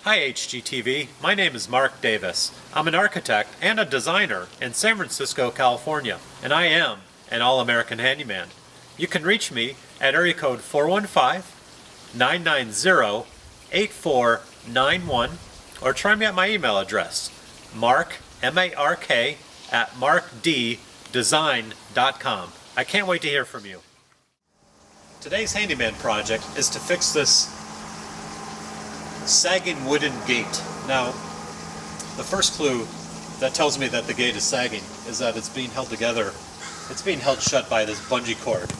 Hi HGTV, my name is Mark Davis. I'm an architect and a designer in San Francisco, California, and I am an All-American Handyman. You can reach me at area code 415-990-8491 or try me at my email address, mark, M-A-R-K, at markddesign.com. I can't wait to hear from you. Today's handyman project is to fix this sagging wooden gate. Now, the first clue that tells me that the gate is sagging is that it's being held together. It's being held shut by this bungee cord.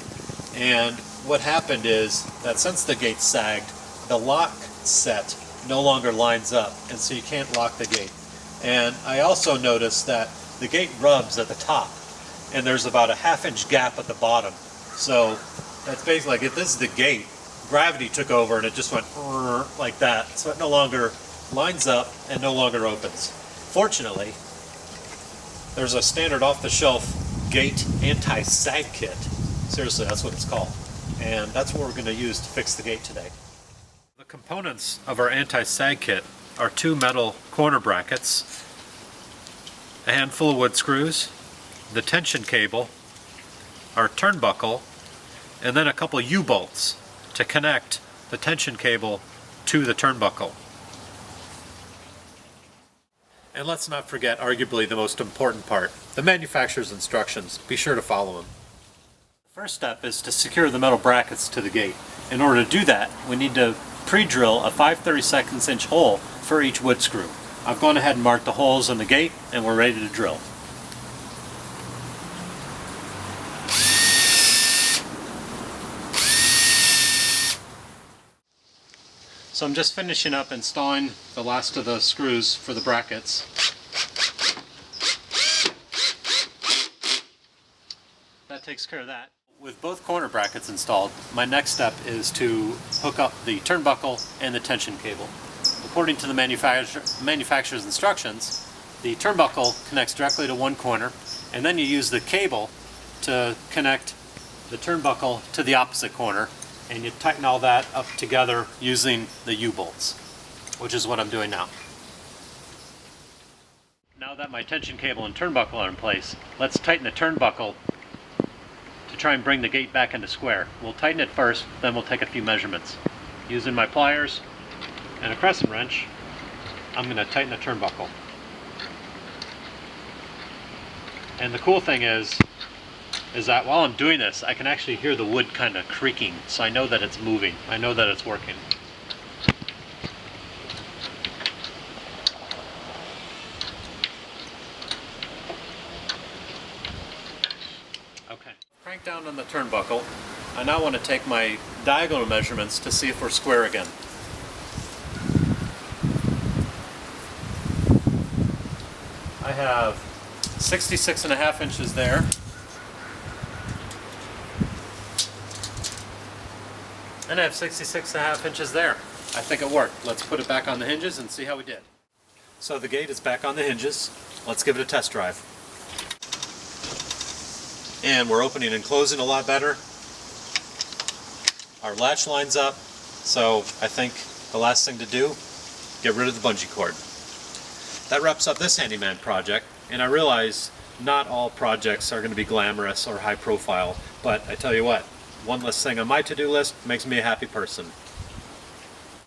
And what happened is that since the gate sagged, the lock set no longer lines up, and so you can't lock the gate. And I also noticed that the gate rubs at the top, and there's about a half-inch gap at the bottom. So that's basically like, if this is the gate, gravity took over and it just went like that, so it no longer lines up and no longer opens. Fortunately, there's a standard off-the-shelf gate anti-sag kit. Seriously, that's what it's called. And that's what we're going to use to fix the gate today. The components of our anti-sag kit are two metal corner brackets, a handful of wood screws, the tension cable, our turnbuckle, and then a couple U-bolts to connect the tension cable to the turnbuckle. And let's not forget arguably the most important part, the manufacturer's instructions. Be sure to follow them. The first step is to secure the metal brackets to the gate. In order to do that, we need to pre-drill a 5/32 inch hole for each wood screw. I've gone ahead and marked the holes in the gate and we're ready to drill. So I'm just finishing up installing the last of the screws for the brackets. That takes care of that. With both corner brackets installed, my next step is to hook up the turnbuckle and the tension cable. According to the manufacturer's instructions, the turnbuckle connects directly to one corner, and then you use the cable to connect the turnbuckle to the opposite corner, and you tighten all that up together using the U-bolts, which is what I'm doing now. Now that my tension cable and turnbuckle are in place, let's tighten the turnbuckle to try and bring the gate back into square. We'll tighten it first, then we'll take a few measurements. Using my pliers and a crescent wrench, I'm going to tighten the turnbuckle. And the cool thing is that while I'm doing this, I can actually hear the wood kind of creaking, so I know that it's moving. I know that it's working. Okay. Crank down on the turnbuckle. I now want to take my diagonal measurements to see if we're square again. I have 66.5 inches there. And I have 66.5 inches there. I think it worked. Let's put it back on the hinges and see how we did. So the gate is back on the hinges. Let's give it a test drive. And we're opening and closing a lot better. Our latch lines up, so I think the last thing to do, get rid of the bungee cord. That wraps up this handyman project, and I realize not all projects are going to be glamorous or high profile, but I tell you what, one less thing on my to-do list makes me a happy person.